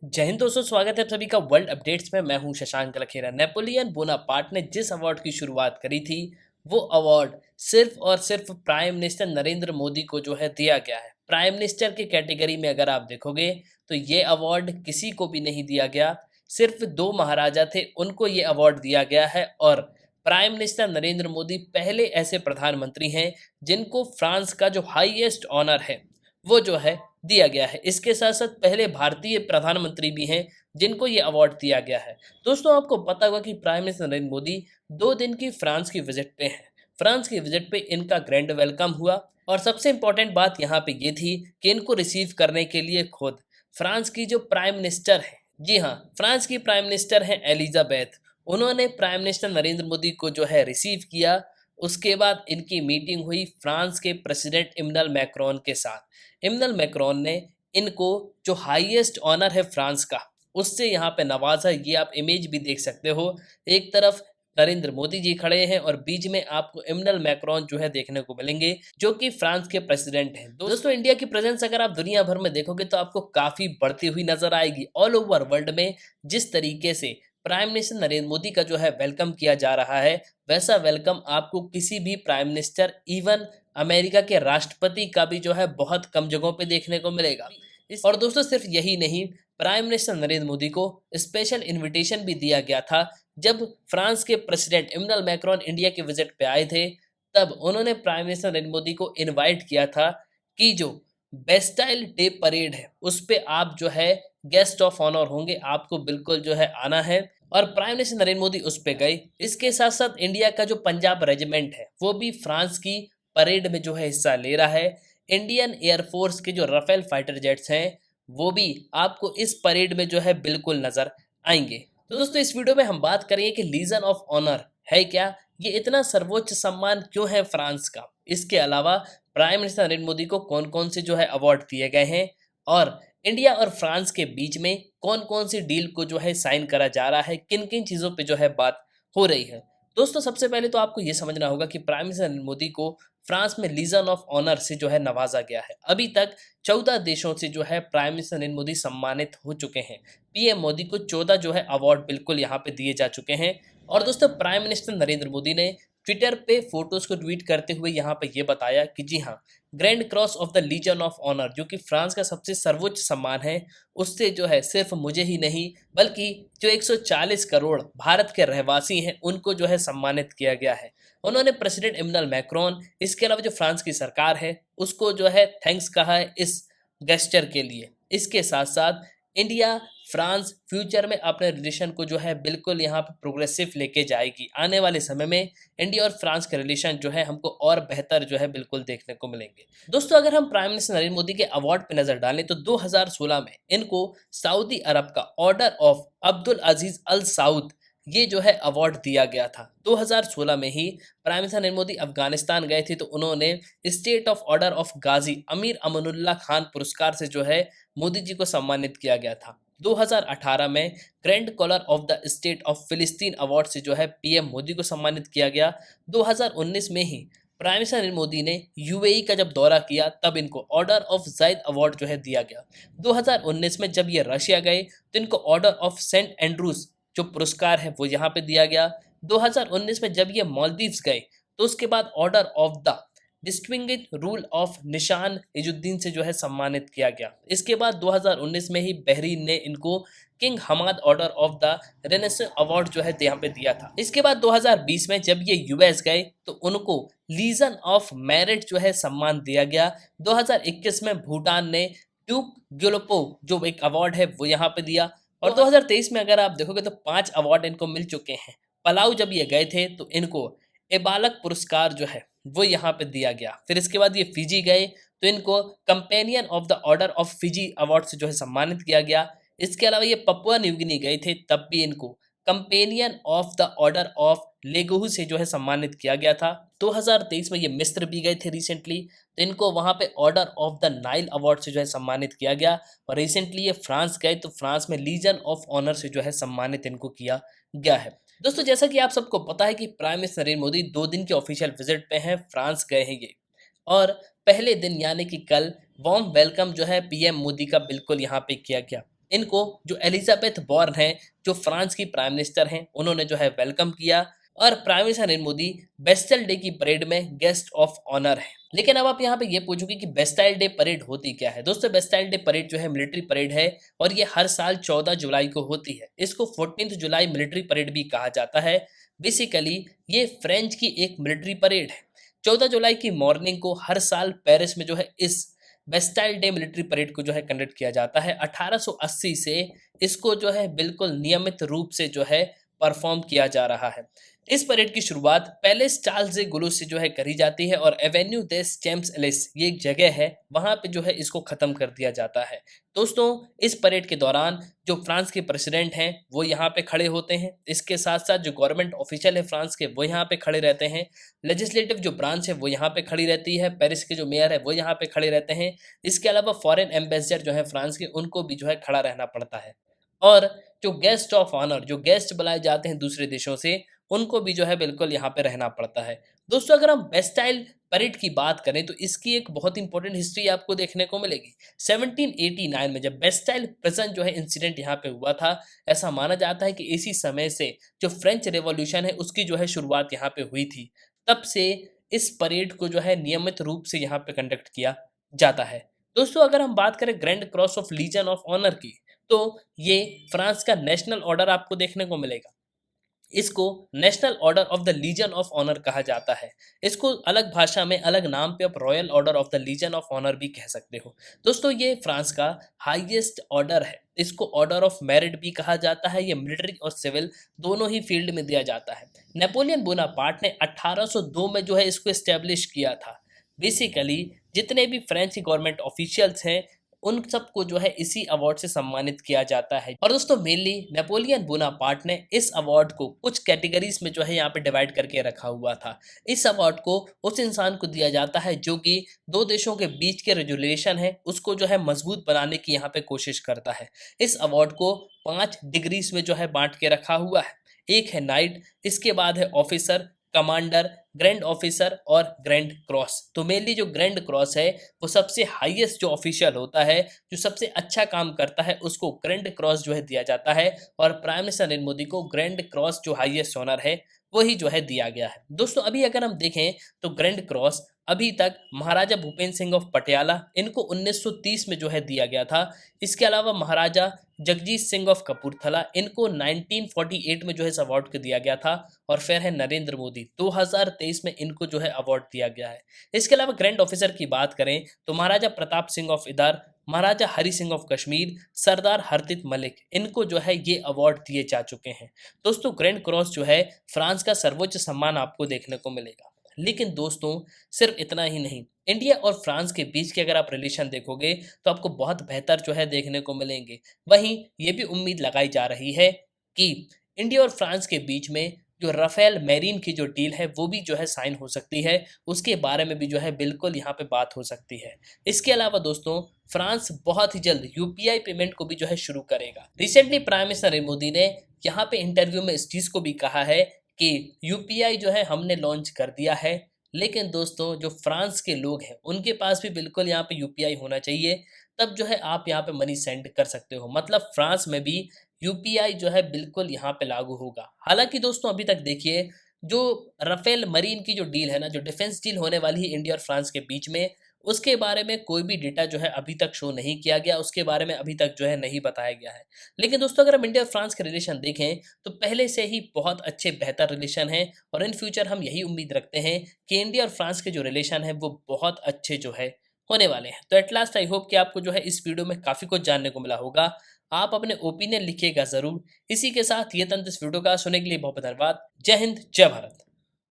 जय हिंद दोस्तों, स्वागत है आप सभी का वर्ल्ड अपडेट्स में। मैं हूं शशांक लखेरा। नेपोलियन बोनापार्ट ने जिस अवार्ड की शुरुआत करी थी, वो अवार्ड सिर्फ और सिर्फ प्राइम मिनिस्टर नरेंद्र मोदी को जो है दिया गया है। प्राइम मिनिस्टर की कैटेगरी में अगर आप देखोगे तो ये अवार्ड किसी को भी नहीं दिया गया। सिर्फ दो महाराजा थे, उनको ये अवार्ड दिया गया है। और प्राइम मिनिस्टर नरेंद्र मोदी पहले ऐसे प्रधानमंत्री हैं जिनको फ्रांस का जो हाईएस्ट ऑनर है वो जो है दिया गया है। इसके साथ साथ पहले भारतीय प्रधानमंत्री भी हैं जिनको ये अवार्ड दिया गया है। दोस्तों, आपको पता होगा कि प्राइम मिनिस्टर नरेंद्र मोदी 2 दिन की फ्रांस की विजिट पे हैं। फ्रांस की विजिट पे इनका ग्रैंड वेलकम हुआ और सबसे इंपॉर्टेंट बात यहाँ पे ये थी कि इनको रिसीव करने के लिए खुद फ्रांस की जो प्राइम मिनिस्टर है, जी हाँ, फ्रांस की प्राइम मिनिस्टर हैं एलिजाबेथ, उन्होंने प्राइम मिनिस्टर नरेंद्र मोदी को जो है रिसीव किया। उसके बाद इनकी मीटिंग हुई फ्रांस के प्रेसिडेंट इमैनुअल मैक्रोन के साथ। इमैनुअल मैक्रोन ने इनको जो हाईएस्ट ऑनर है फ्रांस का, उससे यहाँ पे नवाजा। ये आप इमेज भी देख सकते हो, एक तरफ नरेंद्र मोदी जी खड़े हैं और बीच में आपको इमैनुअल मैक्रोन जो है देखने को मिलेंगे, जो कि फ्रांस के प्रेसिडेंट हैं। दोस्तों, इंडिया की प्रेजेंस अगर आप दुनिया भर में देखोगे तो आपको काफी बढ़ती हुई नजर आएगी। ऑल ओवर वर्ल्ड में जिस तरीके से प्राइम मिनिस्टर नरेंद्र मोदी का जो है वेलकम किया जा रहा है, वैसा वेलकम आपको किसी भी प्राइम मिनिस्टर, इवन अमेरिका के राष्ट्रपति का भी जो है बहुत कम जगहों पे देखने को मिलेगा। और दोस्तों, सिर्फ यही नहीं, प्राइम मिनिस्टर नरेंद्र मोदी को स्पेशल इनविटेशन भी दिया गया था। जब फ्रांस के प्रेसिडेंट इमैनुअल मैक्रोन इंडिया के विजिट पे आए थे, तब उन्होंने प्राइम मिनिस्टर नरेंद्र मोदी को इनवाइट किया था कि जो बेस्टाइल डे परेड है उस पे आप जो है गेस्ट ऑफ ऑनर होंगे, आपको बिल्कुल जो है आना है। और प्राइम मिनिस्टर नरेंद्र मोदी उस पे गए। इसके साथ साथ इंडिया का जो पंजाब रेजिमेंट है वो भी फ्रांस की परेड में जो है हिस्सा ले रहा है। इंडियन एयरफोर्स के जो राफेल फाइटर जेट्स हैं वो भी आपको इस परेड में जो है बिल्कुल नजर आएंगे। तो दोस्तों, इस वीडियो में हम बात करेंगे कि लीजन ऑफ ऑनर है क्या, ये इतना सर्वोच्च सम्मान क्यों है फ्रांस का। इसके अलावा प्राइम मिनिस्टर नरेंद्र मोदी को कौन कौन से जो है अवार्ड दिए गए हैं, और इंडिया और फ्रांस के बीच में कौन कौन सी डील को जो है साइन करा जा रहा है, किन किन चीज़ों पे जो है बात हो रही है। दोस्तों, सबसे पहले तो आपको ये समझना होगा कि प्राइम मिनिस्टर नरेंद्र मोदी को फ्रांस में लीजन ऑफ ऑनर से जो है नवाजा गया है। अभी तक 14 देशों से जो है प्राइम मिनिस्टर नरेंद्र मोदी सम्मानित हो चुके हैं। पीएम मोदी को 14 जो है अवार्ड बिल्कुल यहाँ पे दिए जा चुके हैं। और दोस्तों, प्राइम मिनिस्टर नरेंद्र मोदी ने ट्विटर पे फोटोज को ट्वीट करते हुए यहाँ पे ये बताया कि जी हाँ, grand cross of the legion of honour, जो कि फ्रांस का सबसे सर्वोच्च सम्मान है, उससे जो है सिर्फ मुझे ही नहीं बल्कि जो 140 करोड़ भारत के रहवासी हैं उनको जो है सम्मानित किया गया है। उन्होंने प्रेसिडेंट इमैनुअल मैक्रोन, इसके अलावा जो फ्रांस की सरकार है उसको जो है थैंक्स कहा है इस गेस्चर के लिए। इसके साथ साथ इंडिया फ्रांस फ्यूचर में अपने रिलेशन को जो है बिल्कुल यहाँ पे प्रोग्रेसिव लेके जाएगी। आने वाले समय में इंडिया और फ्रांस के रिलेशन जो है हमको और बेहतर जो है बिल्कुल देखने को मिलेंगे। दोस्तों, अगर हम प्राइम मिनिस्टर नरेंद्र मोदी के अवार्ड पे नजर डालें तो 2016 में इनको सऊदी अरब का order of Abdul Aziz Al Saud, ये जो है अवार्ड दिया गया था। 2016 में ही प्राइम मिनिस्टर नरेंद्र मोदी अफगानिस्तान गए थे तो उन्होंने state of order of Ghazi Amir Amanullah Khan पुरस्कार से जो है मोदी जी को सम्मानित किया गया था। 2018 में grand collar of the state of Palestine award से जो है पीएम मोदी को सम्मानित किया गया। 2019 में ही प्राइम मिनिस्टर नरेंद्र मोदी ने यूएई का जब दौरा किया तब इनको ऑर्डर ऑफ जायद अवार्ड जो है दिया गया। 2019 में जब ये रशिया गए तो इनको ऑर्डर ऑफ सेंट एंड्रूज जो पुरस्कार है वो यहाँ पे दिया गया। 2019 में जब ये मालदीव्स गए तो उसके बाद order of the distinguished rule of निशान इजुद्दीन से जो है सम्मानित किया गया। इसके बाद 2019 में ही बहरीन ने इनको king Hamad order of the renaissance award जो है यहाँ पे दिया था। इसके बाद 2020 में जब ये यूएस गए तो उनको लीजन ऑफ मेरिट जो है सम्मान दिया गया। 2021 में भूटान ने ड्यूक ग्योलोपो जो एक अवार्ड है वो यहाँ पे दिया। और 2023 में अगर आप देखोगे तो 5 अवार्ड इनको मिल चुके हैं। पलाऊ जब ये गए थे तो इनको एबालक पुरस्कार जो है वो यहाँ पे दिया गया। फिर इसके बाद ये फिजी गए तो इनको companion of the order of Fiji award से जो है सम्मानित किया गया। इसके अलावा ये पपुआ न्यू गिनी गए थे तब भी इनको companion of the order of लेगोहू से जो है सम्मानित किया गया था। 2023 में ये मिस्र भी गए थे रिसेंटली तो इनको वहाँ पे order of the Nile award से जो है सम्मानित किया गया। और रिसेंटली ये फ्रांस गए तो फ्रांस में लीजन ऑफ ऑनर से जो है सम्मानित इनको किया गया है। दोस्तों, जैसा कि आप सबको पता है कि प्राइम मिनिस्टर नरेंद्र मोदी 2 दिन के ऑफिशियल विजिट पे हैं, फ्रांस गए हैं ये। और पहले दिन यानी कि कल वार्म वेलकम जो है पीएम मोदी का बिल्कुल यहाँ पे किया गया। इनको जो एलिजाबेथ बॉर्न है, जो फ्रांस की प्राइम मिनिस्टर हैं, उन्होंने जो है वेलकम किया और prime minister Narendra Modi Bastille Day की परेड में गेस्ट ऑफ ऑनर है। लेकिन अब आप यहाँ पे ये पूछोगे कि बेस्टाइल डे परेड होती क्या है। दोस्तों, बेस्टाइल डे परेड जो है मिलिट्री परेड है और ये हर साल 14 जुलाई को होती है। इसको 14th जुलाई मिलिट्री परेड भी कहा जाता है। बेसिकली ये फ्रेंच की एक मिलिट्री परेड है। 14 जुलाई की मॉर्निंग को हर साल पेरिस में जो है इस बेस्टाइल डे मिलिट्री परेड को जो है कंडक्ट किया जाता है। 1880 से इसको जो है बिल्कुल नियमित रूप से जो है परफॉर्म किया जा रहा है। इस परेड की शुरुआत पैलेस चार्ल्स de Gaulle से जो है करी जाती है और एवेन्यू देस चैम्प्स एलिस ये एक जगह है, वहां पे जो है इसको खत्म कर दिया जाता है। दोस्तों, इस परेड के दौरान जो फ्रांस के प्रेसिडेंट हैं वो यहाँ पे खड़े होते हैं। इसके साथ साथ जो गवर्नमेंट ऑफिशियल है फ्रांस के वो यहाँ पे खड़े रहते हैं। लेजिस्लेटिव जो ब्रांच है वो यहाँ पे खड़ी रहती है। पेरिस के जो मेयर है वो यहाँ पे खड़े रहते हैं। इसके अलावा फॉरेन एम्बेसडर जो है फ्रांस के, उनको भी जो है खड़ा रहना पड़ता है। और जो गेस्ट ऑफ ऑनर, जो गेस्ट बुलाए जाते हैं दूसरे देशों से, उनको भी जो है बिल्कुल यहाँ पे रहना पड़ता है। दोस्तों, अगर हम बेस्टाइल परेड की बात करें तो इसकी एक बहुत इंपॉर्टेंट हिस्ट्री आपको देखने को मिलेगी। 1789 में जब बेस्टाइल प्रिजन जो है इंसिडेंट यहाँ पे हुआ था, ऐसा माना जाता है कि इसी समय से जो फ्रेंच रेवोल्यूशन है उसकी जो है शुरुआत यहाँ पे हुई थी। तब से इस परेड को जो है नियमित रूप से यहाँ पे कंडक्ट किया जाता है। दोस्तों, अगर हम बात करें grand cross of legion of honour की, तो ये फ्रांस का नेशनल ऑर्डर आपको देखने को मिलेगा। इसको national order of the legion of honour कहा जाता है। इसको अलग भाषा में अलग नाम पे आप royal order of the legion of honour भी कह सकते हो। दोस्तों, ये फ्रांस का हाईएस्ट ऑर्डर है। इसको ऑर्डर ऑफ मेरिट भी कहा जाता है। ये मिलिट्री और सिविल दोनों ही फील्ड में दिया जाता है। नेपोलियन बोनापार्ट ने 1802 में जो है इसको एस्टेब्लिश किया था। बेसिकली जितने भी फ्रेंच की गवर्नमेंट ऑफिशियल्स हैं उन सबको जो है इसी अवार्ड से सम्मानित किया जाता है। और दोस्तों, मेनली नेपोलियन बोनापार्ट ने इस अवार्ड को कुछ कैटेगरीज में जो है यहाँ पे डिवाइड करके रखा हुआ था। इस अवार्ड को उस इंसान को दिया जाता है जो कि दो देशों के बीच के रिलेशन है उसको जो है मजबूत बनाने की यहाँ पे कोशिश करता है। इस अवार्ड को 5 डिग्रीज में जो है बांट के रखा हुआ है। एक है नाइट, इसके बाद है ऑफिसर, कमांडर, ग्रैंड ऑफिसर और ग्रैंड क्रॉस। तो मेनली जो ग्रैंड क्रॉस है वो सबसे हाईएस्ट जो ऑफिशियल होता है, जो सबसे अच्छा काम करता है, उसको ग्रैंड क्रॉस जो है दिया जाता है। और प्राइम मिनिस्टर नरेंद्र मोदी को ग्रैंड क्रॉस जो हाईएस्ट ऑनर है वही जो है दिया गया है। दोस्तों, अभी अगर हम देखें तो ग्रैंड क्रॉस अभी तक महाराजा भूपेंद्र सिंह ऑफ पटियाला, इनको 1930 में जो है दिया गया था। इसके अलावा महाराजा जगजीत सिंह ऑफ कपूरथला, इनको 1948 में जो है इस अवार्ड को दिया गया था। और फिर है नरेंद्र मोदी, 2023 में इनको जो है अवार्ड दिया गया है। इसके अलावा ग्रैंड ऑफिसर की बात करें तो महाराजा प्रताप सिंह ऑफ इदर, महाराजा हरि सिंह ऑफ कश्मीर, सरदार हरदीप मलिक, इनको जो है ये अवार्ड दिए जा चुके हैं। दोस्तों, ग्रैंड क्रॉस जो है फ्रांस का सर्वोच्च सम्मान आपको देखने को मिलेगा। लेकिन दोस्तों, सिर्फ इतना ही नहीं, इंडिया और फ्रांस के बीच के अगर आप रिलेशन देखोगे तो आपको बहुत बेहतर जो है देखने को मिलेंगे। वहीं ये भी उम्मीद लगाई जा रही है कि इंडिया और फ्रांस के बीच में जो राफेल मैरीन की जो डील है वो भी जो है साइन हो सकती है। उसके बारे में भी जो है बिल्कुल यहाँ पे बात हो सकती है। इसके अलावा दोस्तों, फ्रांस बहुत ही जल्द यूपीआई पेमेंट को भी जो है शुरू करेगा। Recently prime minister Narendra Modi ने यहाँ पे इंटरव्यू में इस चीज़ को भी कहा है कि यूपीआई जो है हमने लॉन्च कर दिया है। लेकिन दोस्तों, जो फ्रांस के लोग हैं उनके पास भी बिल्कुल यहाँ पे यूपीआई होना चाहिए, तब जो है आप यहाँ पे मनी सेंड कर सकते हो। मतलब फ्रांस में भी यूपीआई जो है बिल्कुल यहाँ पे लागू होगा। हालांकि दोस्तों, अभी तक देखिए, जो राफेल मरीन की जो डील है ना, जो डिफेंस डील होने वाली है इंडिया और फ्रांस के बीच में, उसके बारे में कोई भी डेटा जो है अभी तक शो नहीं किया गया, उसके बारे में अभी तक जो है नहीं बताया गया है। लेकिन दोस्तों, अगर हम इंडिया और फ्रांस के रिलेशन देखें तो पहले से ही बहुत अच्छे बेहतर रिलेशन हैं और इन फ्यूचर हम यही उम्मीद रखते हैं कि इंडिया और फ्रांस के जो रिलेशन है वो बहुत अच्छे जो है होने वाले हैं। तो एट लास्ट आई होप कि आपको जो है इस वीडियो में काफ़ी कुछ जानने को मिला होगा। आप अपने ओपिनियन लिखिएगा ज़रूर। इसी के साथ ये तंत्र इस वीडियो का सुनने के लिए बहुत बहुत धन्यवाद। जय हिंद, जय भारत।